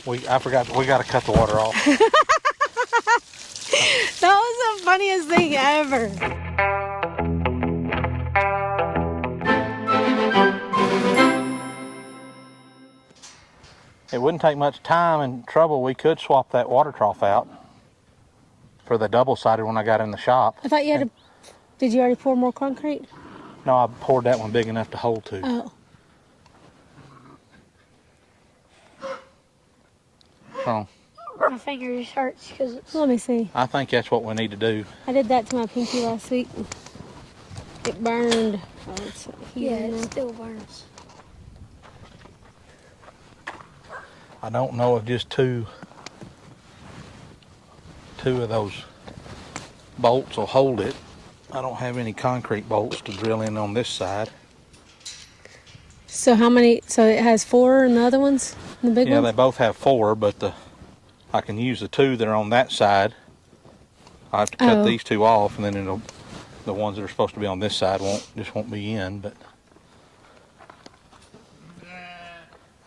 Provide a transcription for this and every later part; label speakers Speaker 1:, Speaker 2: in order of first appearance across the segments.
Speaker 1: I forgot, we got to cut the water off.
Speaker 2: That was the funniest thing ever.
Speaker 1: It wouldn't take much time and trouble. We could swap that water trough out for the double-sided when I got in the shop.
Speaker 2: I thought you had to... Did you already pour more concrete?
Speaker 1: No, I poured that one big enough to hold two.
Speaker 2: Oh.
Speaker 1: So,
Speaker 3: My finger just hurts because it's...
Speaker 2: Let me see.
Speaker 1: I think that's what we need to do.
Speaker 2: I did that to my pinky last week. It burned. Oh, it's
Speaker 3: it still burns.
Speaker 1: I don't know if just two of those bolts will hold it. I don't have any concrete bolts to drill in on this side.
Speaker 2: So how many? So it has 4 in the other ones? The big ones?
Speaker 1: Yeah, they both have 4, but I can use the 2 that are on that side. I have to cut these 2 off, and then the ones that are supposed to be on this side won't be in. But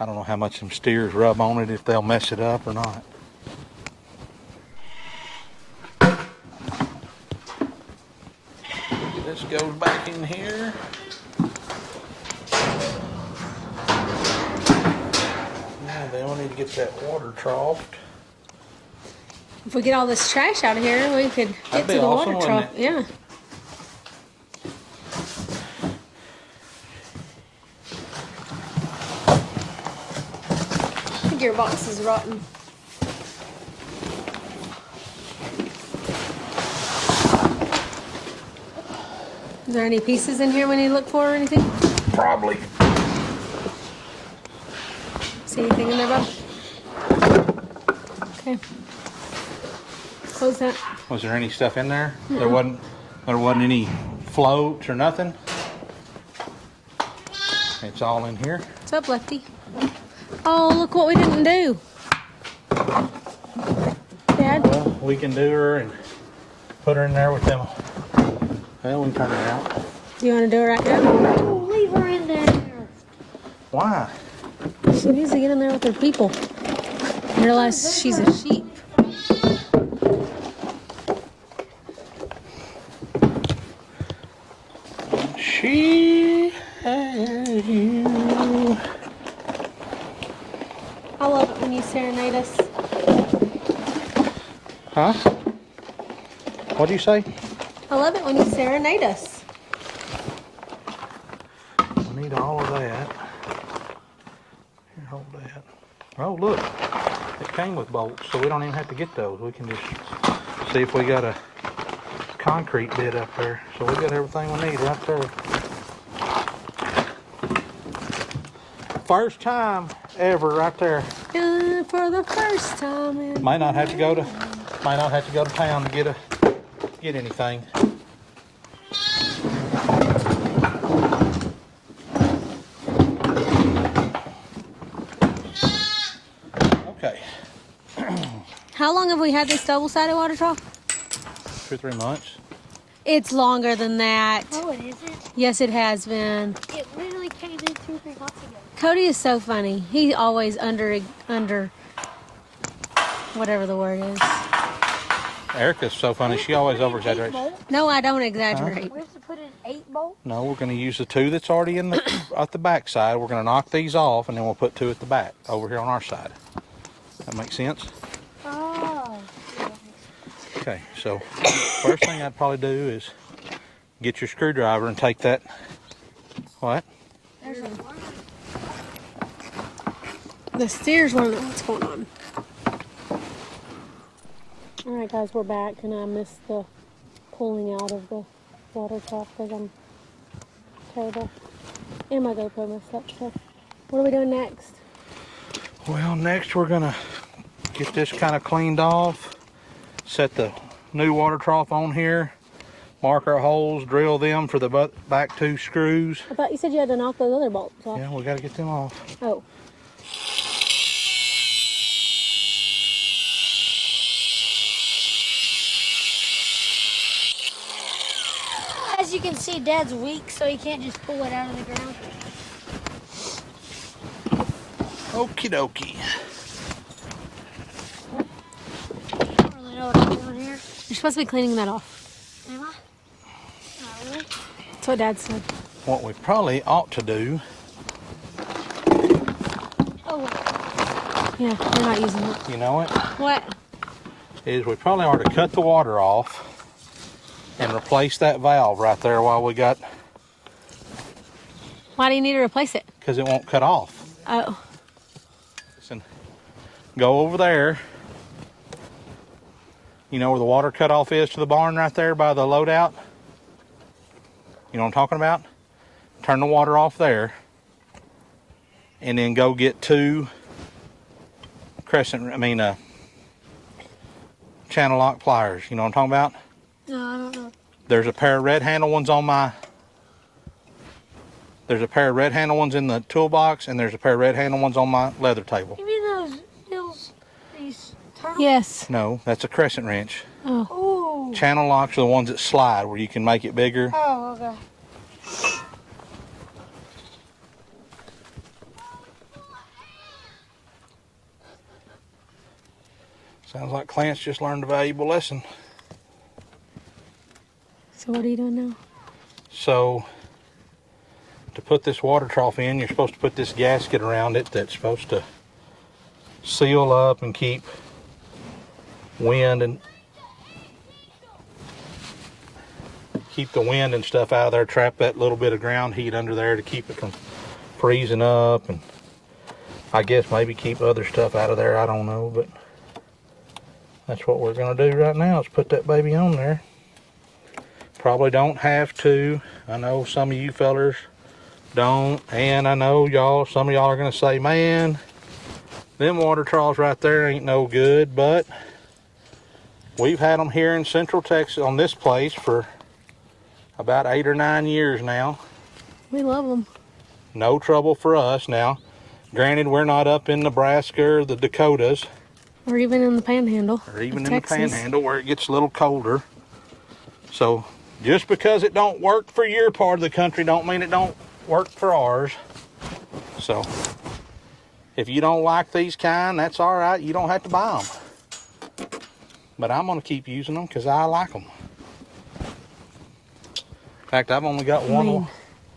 Speaker 1: I don't know how much them steers rub on it, if they'll mess it up or not. This goes back in here. Now they only need to get that water troughed.
Speaker 2: If we get all this trash out of here, we could get to the
Speaker 1: awesome,
Speaker 2: water trough. Yeah. I think your box is rotten. Is there any pieces in here we need to look for or anything?
Speaker 1: Probably.
Speaker 2: See anything in there, Bob? Okay. Close that.
Speaker 1: Was there any stuff in there? No. There wasn't any floats or nothing. It's all in here.
Speaker 2: What's up, Lefty? Oh, look what we didn't do. Dad?
Speaker 1: Well, we can do her and put her in there with them. Well, we can turn her out.
Speaker 2: Do you want to do it right now?
Speaker 3: Oh, leave her in there.
Speaker 1: Why?
Speaker 2: She needs to get in there with her people. Realize she's a sheep.
Speaker 1: She has you.
Speaker 2: I love it when you serenade us.
Speaker 1: Huh? What'd you say?
Speaker 2: I love it when you serenade us.
Speaker 1: We need all of that. Here, hold that. Oh, look. It came with bolts, so we don't even have to get those. We can just see if we got a concrete bit up there. So we got everything we need right there. First time ever right there.
Speaker 2: For the first time ever.
Speaker 1: Might not have to go to town to get anything. Okay.
Speaker 2: How long have we had this double-sided water trough?
Speaker 1: 2 or 3 months.
Speaker 2: It's longer than that.
Speaker 3: Oh, it isn't?
Speaker 2: Yes, it has been.
Speaker 3: It literally came in 2 or 3 months ago.
Speaker 2: Cody is so funny. He always under whatever the word is.
Speaker 1: Erica's so funny. She always over-exaggerates.
Speaker 2: No, I don't exaggerate.
Speaker 3: We have to put in 8 bolts?
Speaker 1: No, we're going to use the 2 that's already in at the back side. We're going to knock these off, and then we'll put 2 at the back over here on our side. That makes sense?
Speaker 3: Oh.
Speaker 1: Okay, so first thing I'd probably do is get your screwdriver and take that. What?
Speaker 3: There's a one.
Speaker 2: The steers want to know what's going on. Alright guys, we're back and I missed the pulling out of the water trough because I'm terrible. And my GoPro messed up, so what are we doing next?
Speaker 1: Well, next we're going to get this kind of cleaned off, set the new water trough on here, mark our holes, drill them for the back 2 screws.
Speaker 2: I thought you said you had to knock those other bolts off.
Speaker 1: Yeah, we got to get them off.
Speaker 2: Oh.
Speaker 3: As you can see, Dad's weak, so he can't just pull it out of the ground.
Speaker 1: Okie dokie.
Speaker 3: know what I'm doing here?
Speaker 2: You're supposed to be cleaning that off.
Speaker 3: Am I? Not really.
Speaker 2: That's what Dad said.
Speaker 1: What we probably ought to do,
Speaker 3: Oh, wait.
Speaker 2: Yeah, we're not using it.
Speaker 1: you know it,
Speaker 2: What?
Speaker 1: is we probably ought to cut the water off and replace that valve right there while we got,
Speaker 2: Why do you need to replace it?
Speaker 1: because it won't cut off.
Speaker 2: Oh.
Speaker 1: Listen, go over there. You know where the water cutoff is to the barn right there by the loadout? You know what I'm talking about? Turn the water off there. And then go get two channel lock pliers. You know what I'm talking about?
Speaker 3: No, I don't know.
Speaker 1: There's a pair of red handle ones in the toolbox, and there's a pair of red handle ones on my leather table.
Speaker 3: You mean those hills, these turtles?
Speaker 2: Yes.
Speaker 1: No, that's a crescent wrench.
Speaker 2: Oh.
Speaker 3: Ooh.
Speaker 1: Channel locks are the ones that slide where you can make it bigger.
Speaker 3: Oh, okay.
Speaker 1: Sounds like Clarence just learned a valuable lesson.
Speaker 2: So what are you doing now?
Speaker 1: So, to put this water trough in, you're supposed to put this gasket around it that's supposed to seal up and keep wind and keep the wind and stuff out of there, trap that little bit of ground heat under there to keep it from freezing up, and I guess maybe keep other stuff out of there, I don't know, but that's what we're going to do right now, is put that baby on there. Probably don't have to. I know some of you fellers don't, and I know some of y'all are going to say, man, them water troughs right there ain't no good, but we've had them here in Central Texas on this place for about 8 or 9 years now.
Speaker 2: We love them.
Speaker 1: No trouble for us. Now, granted, we're not up in Nebraska or the Dakotas,
Speaker 2: Or even in the panhandle.
Speaker 1: or even in
Speaker 2: Texas.
Speaker 1: the panhandle where it gets a little colder. So just because it don't work for your part of the country don't mean it don't work for ours. So if you don't like these kind, that's all right. You don't have to buy them. But I'm going to keep using them because I like them. In fact, I've only got one.
Speaker 2: Wayne,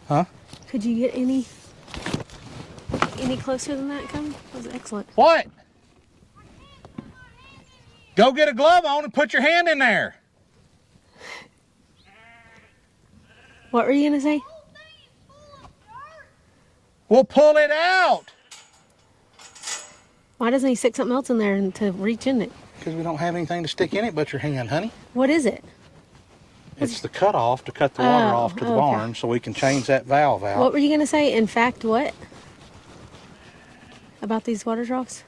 Speaker 1: Huh?
Speaker 2: Could you get any closer than that, Cody? That was excellent.
Speaker 1: What? Go get a glove on and put your hand in there.
Speaker 2: What were you going to say?
Speaker 1: We'll pull it out.
Speaker 2: Why doesn't he stick something else in there and to reach in it?
Speaker 1: Because we don't have anything to stick in it but your hand, honey.
Speaker 2: What is it?
Speaker 1: It's the cutoff to cut the water off to the barn so we can change that valve out.
Speaker 2: What were you going to say? In fact, what? About these water troughs?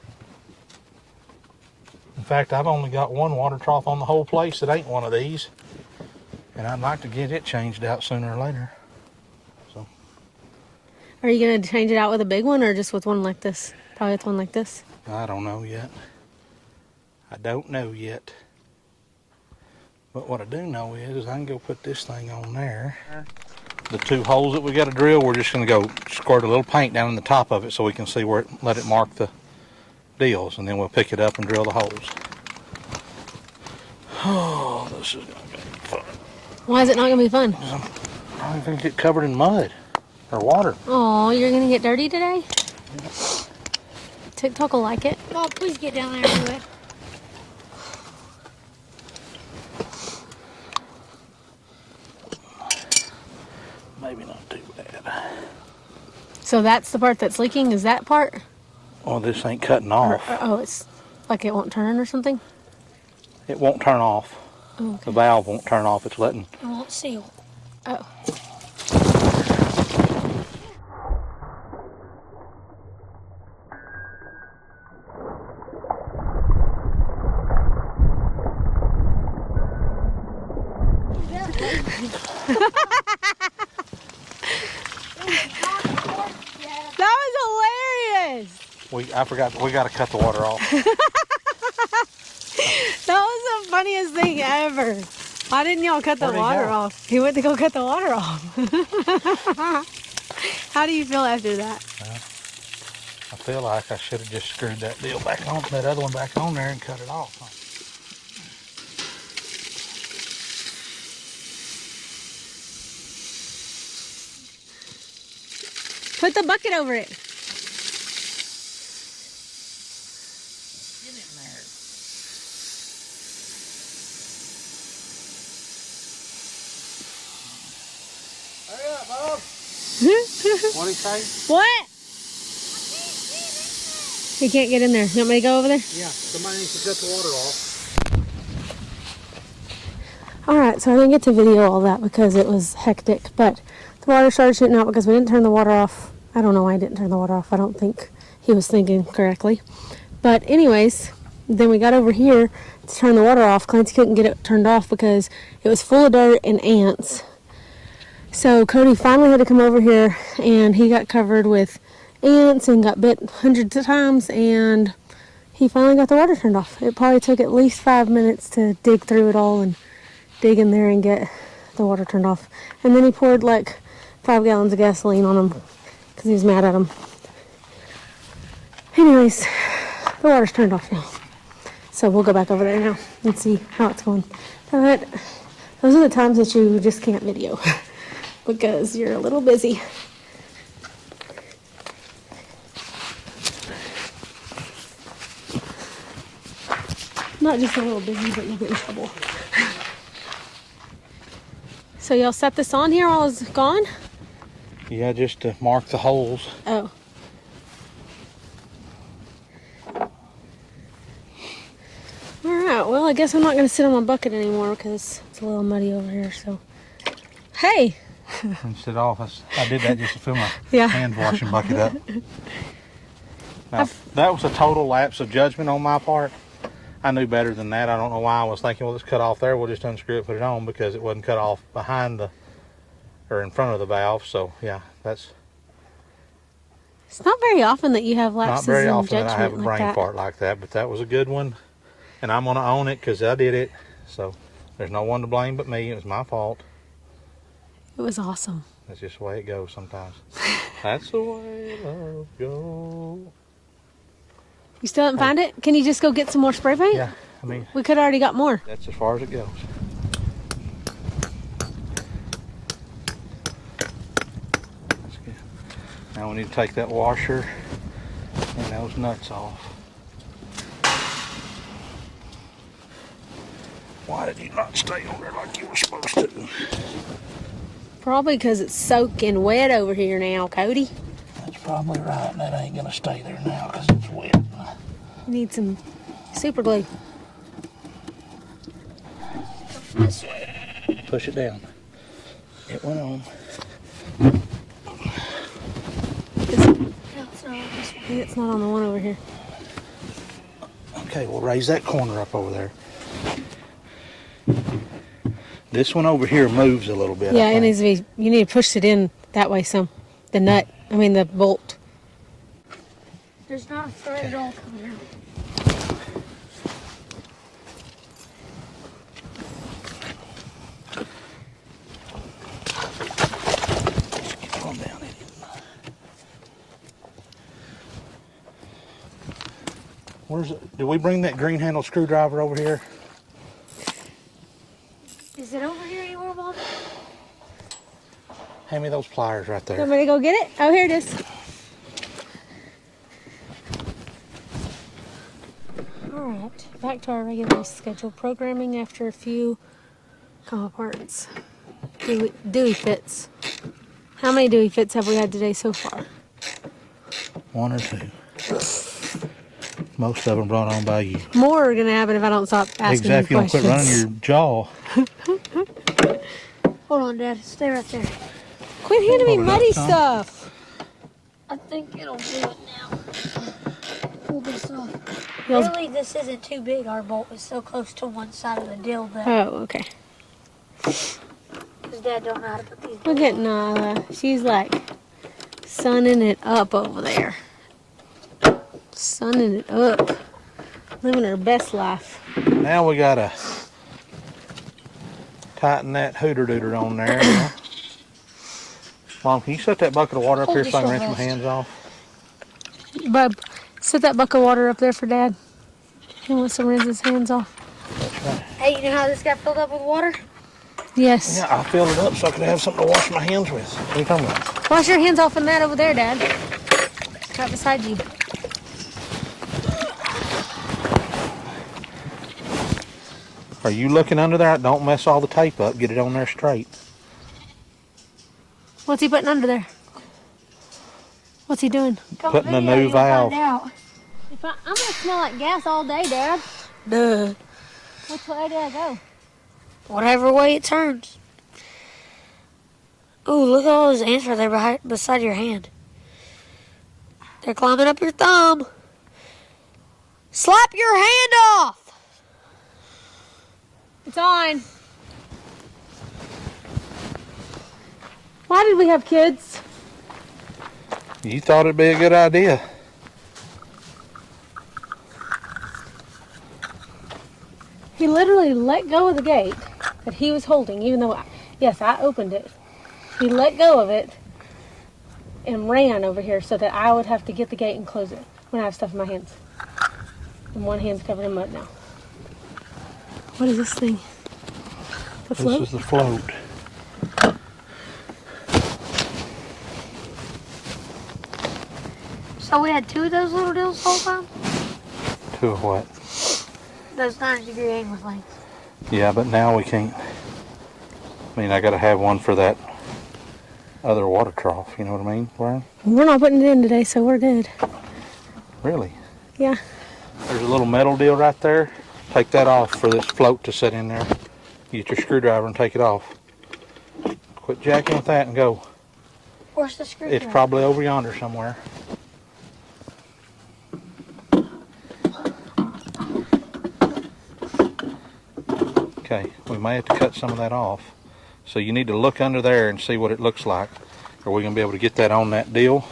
Speaker 1: In fact, I've only got one water trough on the whole place that ain't one of these. And I'd like to get it changed out sooner or later. So,
Speaker 2: Are you going to change it out with a big one or just with one like this? Probably with one like this.
Speaker 1: I don't know yet. I don't know yet. But what I do know is I can go put this thing on there. The two holes that we got to drill, we're just going to go squirt a little paint down in the top of it so we can see where it, let it mark the deals, and then we'll pick it up and drill the holes. Oh, this is going to be fun.
Speaker 2: Why is it not going to be fun?
Speaker 1: I'm probably going to get covered in mud or water.
Speaker 2: Oh, you're going to get dirty today? TikTok will like it.
Speaker 3: Mom, please get down there and do it.
Speaker 1: Maybe not too bad.
Speaker 2: So that's the part that's leaking? Is that part?
Speaker 1: Oh, this ain't cutting off.
Speaker 2: Oh, it's like it won't turn or something?
Speaker 1: It won't turn off.
Speaker 2: Oh, okay.
Speaker 1: The valve won't turn off. It's letting.
Speaker 3: I won't seal.
Speaker 2: Oh. That was hilarious!
Speaker 1: I forgot. We got to cut the water off.
Speaker 2: That was the funniest thing ever. Why didn't y'all cut the
Speaker 1: Where'd he
Speaker 2: water
Speaker 1: go?
Speaker 2: off? He went to go cut the water off. How do you feel after that?
Speaker 1: I feel like I should have just screwed that deal back on, that other one back on there and cut it off.
Speaker 2: Put the bucket over it.
Speaker 1: Get in there. Hurry up, Bob. What'd he say?
Speaker 2: What? He can't get in there. You want me to go over there?
Speaker 1: Yeah, somebody needs to cut the water off.
Speaker 2: Alright, so I didn't get to video all that because it was hectic, but the water started shooting out because we didn't turn the water off. I don't know why I didn't turn the water off. I don't think he was thinking correctly. But anyways, then we got over here to turn the water off. Clancy couldn't get it turned off because it was full of dirt and ants. So Cody finally had to come over here, and he got covered with ants and got bit hundreds of times, and he finally got the water turned off. It probably took at least 5 minutes to dig through it all and dig in there and get the water turned off. And then he poured like 5 gallons of gasoline on him because he was mad at him. Anyways, the water's turned off now. So we'll go back over there now and see how it's going. But those are the times that you just can't video because you're a little busy. Not just a little busy, but you'll get in trouble. So y'all set this on here while I was gone?
Speaker 1: Yeah, just to mark the holes.
Speaker 2: Oh. Alright, well, I guess I'm not going to sit on my bucket anymore because it's a little muddy over here, so. Hey!
Speaker 1: And sit off. I did that just to fill my
Speaker 2: Yeah.
Speaker 1: hand washing bucket up. Now, that was a total lapse of judgment on my part. I knew better than that. I don't know why I was thinking, well, let's cut off there. We'll just unscrew it, put it on, because it wasn't cut off behind the, or in front of the valve. So, yeah, that's
Speaker 2: It's not very often that you have lapses
Speaker 1: not very
Speaker 2: in
Speaker 1: often
Speaker 2: judgment
Speaker 1: that I have a
Speaker 2: like
Speaker 1: brain
Speaker 2: that.
Speaker 1: fart like that, but that was a good one. And I'm going to own it because I did it. So, there's no one to blame but me. It was my fault.
Speaker 2: It was awesome.
Speaker 1: That's just the way it goes sometimes. That's the way love goes.
Speaker 2: You still didn't find it? Can you just go get some more spray paint?
Speaker 1: Yeah, I mean,
Speaker 2: We could have already got more.
Speaker 1: that's as far as it goes. That's good. Now we need to take that washer and those nuts off. Why did you not stay on there like you were supposed to?
Speaker 2: Probably because it's soaking wet over here now, Cody.
Speaker 1: That's probably right. That ain't gonna stay there now because it's wet.
Speaker 2: You need some super glue.
Speaker 1: Push it down. It went on.
Speaker 2: It's not on the one over here.
Speaker 1: Okay, we'll raise that corner up over there. This one over here moves a little bit.
Speaker 2: Yeah,
Speaker 1: I
Speaker 2: it
Speaker 1: think.
Speaker 2: needs to be. You need to push it in that way some. The nut. I mean the bolt.
Speaker 3: There's not a thread at all coming out.
Speaker 1: Get on down in it. Where's it? Did we bring that green handle screwdriver over here?
Speaker 3: Is it over here anywhere, Bob?
Speaker 1: Hand me those pliers right
Speaker 2: You
Speaker 1: there.
Speaker 2: want me to go get it? Oh, here it is. Alright, back to our regularly scheduled programming after a few comma parts. Dewey fits. How many Dewey fits have we had today so far?
Speaker 1: 1 or 2. Most of them brought on by you.
Speaker 2: More are going to happen if I don't stop asking
Speaker 1: Exactly.
Speaker 2: you
Speaker 1: You don't quit running your jaw.
Speaker 3: Hold on, Dad. Stay right there.
Speaker 2: Quit handing me
Speaker 1: Hold it up,
Speaker 2: muddy
Speaker 1: Tom.
Speaker 2: stuff.
Speaker 3: I think it'll do it now. Pull this off.
Speaker 2: Y'all's-
Speaker 3: Really, this isn't too big. Our bolt is so close to one side of the deal that
Speaker 2: Oh, okay.
Speaker 3: because Dad don't know how to put these.
Speaker 2: Look at Nyla. She's like sunning it up over there. Sunning it up. Living her best life.
Speaker 1: Now we gotta tighten that hooter-dooter on there. You know? Mom, can you set that bucket of water up
Speaker 3: Hold
Speaker 1: here
Speaker 3: this
Speaker 1: so I can
Speaker 3: one
Speaker 1: rinse my
Speaker 3: first.
Speaker 1: hands off?
Speaker 2: Bub, set that bucket of water up there for Dad. He wants to rinse his hands off.
Speaker 1: That's right.
Speaker 3: Hey, you know how this got filled up with water?
Speaker 2: Yes.
Speaker 1: Yeah, I filled it up so I could have something to wash my hands with. What are you talking about?
Speaker 2: Wash your hands off in that over there, Dad. Right beside you.
Speaker 1: Are you looking under there? Don't mess all the tape up. Get it on there straight.
Speaker 2: What's he putting under there? What's he doing?
Speaker 1: Putting a new valve.
Speaker 3: I'm
Speaker 2: gonna smell like gas all day, Dad.
Speaker 3: Duh.
Speaker 2: Which way did I go?
Speaker 3: Whatever way it turns. Ooh, look at all those ants right there beside your hand. They're climbing up your thumb. Slap your hand off!
Speaker 2: It's on. Why did we have kids?
Speaker 1: You thought it'd be a good idea.
Speaker 2: He literally let go of the gate that he was holding, even though, yes, I opened it. He let go of it and ran over here so that I would have to get the gate and close it when I have stuff in my hands. And one hand's covered in mud now. What is this thing? The float?
Speaker 1: This is the float.
Speaker 3: So we had 2 of those little deals the whole time?
Speaker 1: 2 of what?
Speaker 3: Those 90-degree angle things.
Speaker 1: Yeah, but now we can't. I mean, I gotta have one for that other water trough. You know what I mean, Brian?
Speaker 2: We're not putting it in today, so we're good.
Speaker 1: Really?
Speaker 2: Yeah.
Speaker 1: There's a little metal deal right there. Take that off for this float to sit in there. Get your screwdriver and take it off. Quit jacking with that and go.
Speaker 3: Where's the screwdriver?
Speaker 1: It's probably over yonder somewhere. Okay, we may have to cut some of that off. So you need to look under there and see what it looks like. Are we going to be able to get that on that deal?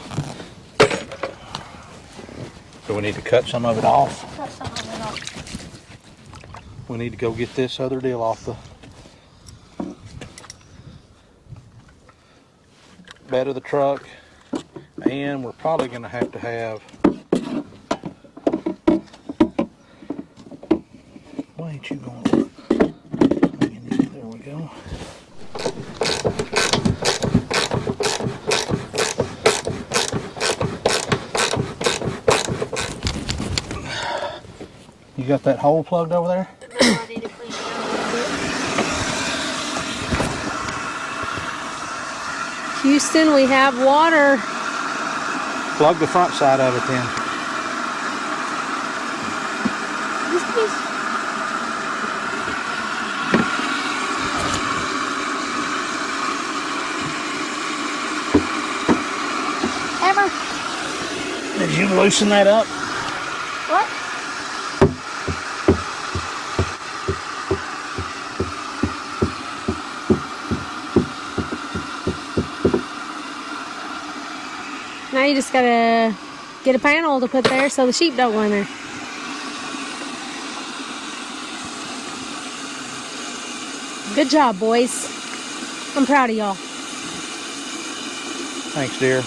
Speaker 1: So we need to cut some of it off.
Speaker 3: Cut some of it off.
Speaker 1: We need to go get this other deal off the bed of the truck. And we're probably going to have why ain't you going? There we go. You got that hole plugged over there?
Speaker 3: I need to clean it out a little bit.
Speaker 2: Houston, we have water.
Speaker 1: Plug the front side of it then.
Speaker 2: This piece.
Speaker 3: Hammer.
Speaker 1: Did you loosen that up?
Speaker 3: What?
Speaker 2: Now you just gotta get a panel to put there so the sheep don't go in there. Good job, boys. I'm proud of y'all.
Speaker 1: Thanks, dear.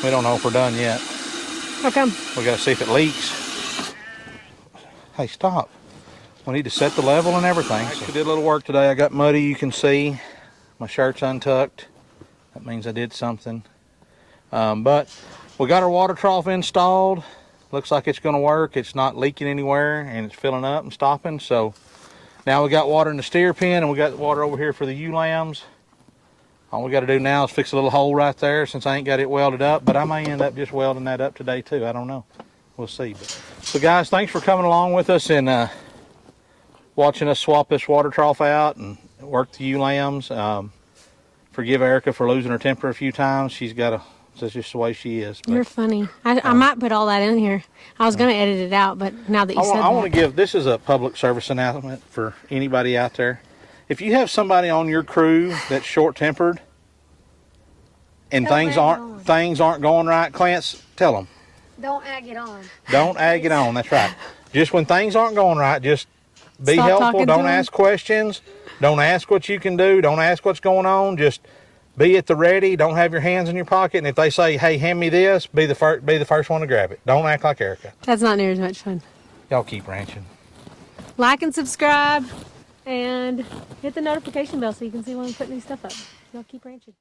Speaker 1: We don't know if we're done yet.
Speaker 2: How come?
Speaker 1: We gotta see if it leaks. Hey, stop. We need to set the level and everything. I did a little work today. I got muddy, you can see. My shirt's untucked. That means I did something. But we got our water trough installed. Looks like it's gonna work. It's not leaking anywhere and it's filling up and stopping. So now we got water in the steer pen and we got water over here for the ewe lambs. All we gotta do now is fix a little hole right there since I ain't got it welded up, but I may end up just welding that up today too. I don't know. We'll see. So guys, thanks for coming along with us and watching us swap this water trough out and work the ewe lambs. Forgive Erica for losing her temper a few times. That's just the way she is. But,
Speaker 2: You're funny. I might put all that in here. I was going to edit it out, but now that you said that.
Speaker 1: I want to give, this is a public service announcement for anybody out there. If you have somebody on your crew that's short-tempered and things aren't going right, Clance, tell them.
Speaker 3: Don't egg it on.
Speaker 1: Don't egg it on. That's right. Just when things aren't going right, just be
Speaker 2: Stop
Speaker 1: helpful.
Speaker 2: talking to
Speaker 1: Don't
Speaker 2: them.
Speaker 1: ask questions. Don't ask what you can do. Don't ask what's going on. Just be at the ready. Don't have your hands in your pocket. And if they say, "Hey, hand me this," be the first one to grab it. Don't act like Erica.
Speaker 2: That's not near as much fun.
Speaker 1: Y'all keep ranching.
Speaker 2: Like and subscribe. and hit the notification bell so you can see when we put new stuff up. So I'll keep ranching.